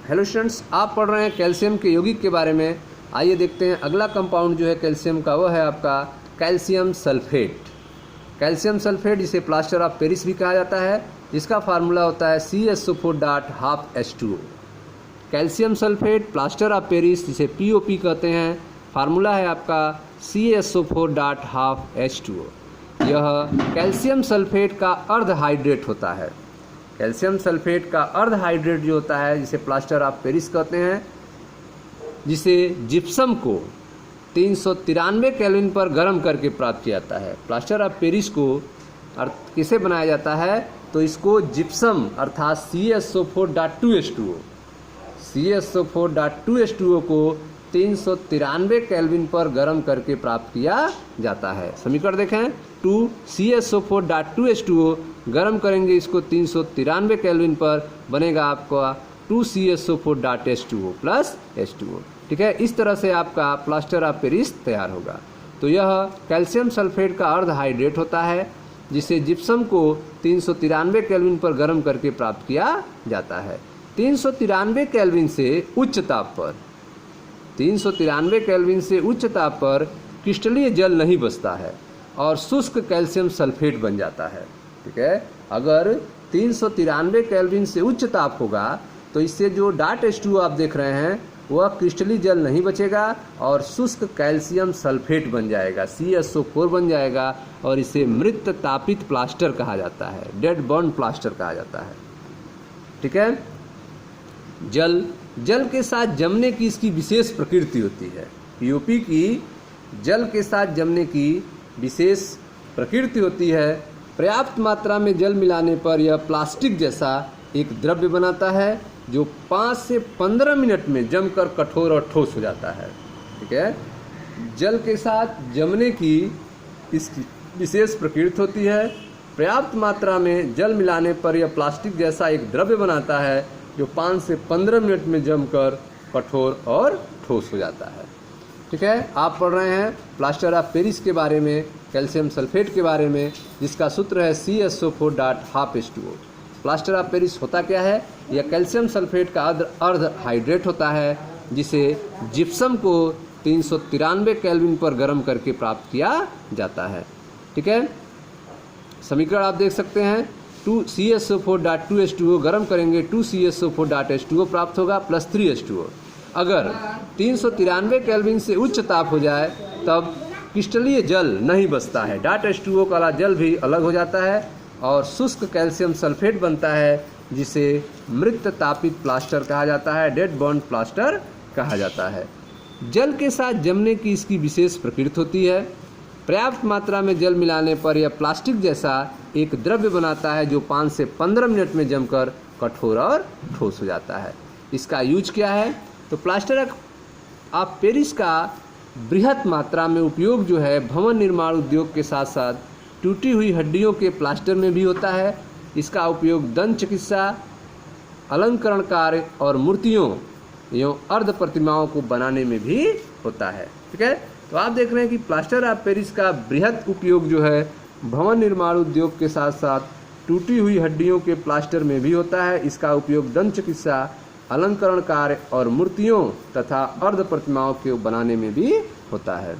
Hello students, आप पढ़ रहे हैं कैल्शियम के यौगिक के बारे में। आइए देखते हैं अगला कंपाउंड जो है कैल्शियम का, वो है आपका कैल्शियम सल्फेट। कैल्शियम सल्फेट जिसे प्लास्टर ऑफ पेरिस भी कहा जाता है, जिसका फार्मूला होता है CSO4.12H2O। Calcium sulphate plaster of Paris जिसे POP कहते हैं, फार्मूला है आपका CSO4.12H2O। यह कैल्शियम सल्फेट का अर्ध हाइड्रेट होता है। कैल्शियम सल्फेट का अर्ध हाइड्रेट जो होता है, जिसे प्लास्टर ऑफ पेरिस कहते हैं, जिसे जिप्सम को 393 केल्विन पर गर्म करके प्राप्त किया जाता है। प्लास्टर ऑफ पेरिस को किसे बनाया जाता है, तो इसको जिप्सम अर्थात CSO4.2H2O को 393 केल्विन पर गर्म करके प्राप्त किया जाता है। समीकरण देखें, 2CSO4.2H2O गर्म करेंगे इसको 393 केल्विन पर, बनेगा आपका 2CSO4.H2O प्लस H2O। ठीक है, इस तरह से आपका प्लास्टर ऑफ पेरिस तैयार होगा। तो यह कैल्शियम सल्फेट का अर्ध हाइड्रेट होता है, जिसे जिप्सम को 393 केल्विन पर गर्म करके प्राप्त किया जाता है। 393 केल्विन से उच्च ताप पर 393 केल्विन से उच्च ताप पर क्रिस्टलीय जल नहीं बचता है और शुष्क कैल्शियम सल्फेट बन जाता है। ठीक है, अगर 393 केल्विन से उच्च ताप होगा तो इससे जो .H2O आप देख रहे हैं वह क्रिस्टलीय जल नहीं बचेगा और शुष्क कैल्शियम सल्फेट बन जाएगा, CSO4 बन जाएगा, और इसे मृत तापित प्लास्टर कहा जाता है, डेड बॉन्ड प्लास्टर कहा जाता है। ठीक है, जल के साथ जमने की इसकी विशेष प्रकृति होती है। POP की जल के साथ जमने की विशेष प्रकृति होती है। पर्याप्त मात्रा में जल मिलाने पर यह प्लास्टिक जैसा एक द्रव्य बनाता है, जो 5 से 15 मिनट में जमकर कठोर और ठोस हो जाता है। ठीक है, जल के साथ जमने की इसकी विशेष प्रकृति होती है। पर्याप्त मात्रा में जल मिलाने पर यह प्लास्टिक जैसा एक द्रव्य बनाता है, जो 5 से 15 मिनट में जमकर कठोर और ठोस हो जाता है। ठीक है, आप पढ़ रहे हैं प्लास्टर ऑफ पेरिस के बारे में, कैल्शियम सल्फेट के बारे में, जिसका सूत्र है CSO4.12H2O। प्लास्टर ऑफ पेरिस होता क्या है? यह कैल्शियम सल्फेट का अर्ध हाइड्रेट होता है, जिसे जिप्सम को 393 केल्विन पर गर्म करके प्राप्त किया जाता है। ठीक है, समीकरण आप देख सकते हैं, 2CSO4.2H2O गर्म करेंगे 2CSO4.H2O प्राप्त होगा प्लस 3H2O। अगर 393 केल्विन से उच्च ताप हो जाए तब क्रिस्टलीय जल नहीं बचता है, .H2O वाला जल भी अलग हो जाता है और शुष्क कैल्शियम सल्फेट बनता है, जिसे मृत तापित प्लास्टर कहा जाता है, डेड बॉन्ड प्लास्टर कहा जाता है। जल के साथ जमने की इसकी विशेष प्रकृति होती है। पर्याप्त मात्रा में जल मिलाने पर यह प्लास्टिक जैसा एक द्रव्य बनाता है, जो 5 से 15 मिनट में जमकर कठोर और ठोस हो जाता है। इसका यूज क्या है? तो प्लास्टर ऑफ पेरिस का बृहत मात्रा में उपयोग जो है भवन निर्माण उद्योग के साथ साथ टूटी हुई हड्डियों के प्लास्टर में भी होता है। इसका उपयोग दंत चिकित्सा, अलंकरण कार्य और मूर्तियों एवं अर्ध प्रतिमाओं को बनाने में भी होता है। ठीक है, तो आप देख रहे हैं कि प्लास्टर ऑफ पेरिस का बृहत उपयोग जो है भवन निर्माण उद्योग के साथ साथ टूटी हुई हड्डियों के प्लास्टर में भी होता है। इसका उपयोग दंत चिकित्सा, अलंकरण कार्य और मूर्तियों तथा अर्ध प्रतिमाओं के बनाने में भी होता है।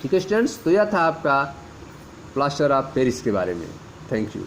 ठीक है स्टूडेंट्स, तो यह था आपका प्लास्टर ऑफ पेरिस के बारे में। Thank you.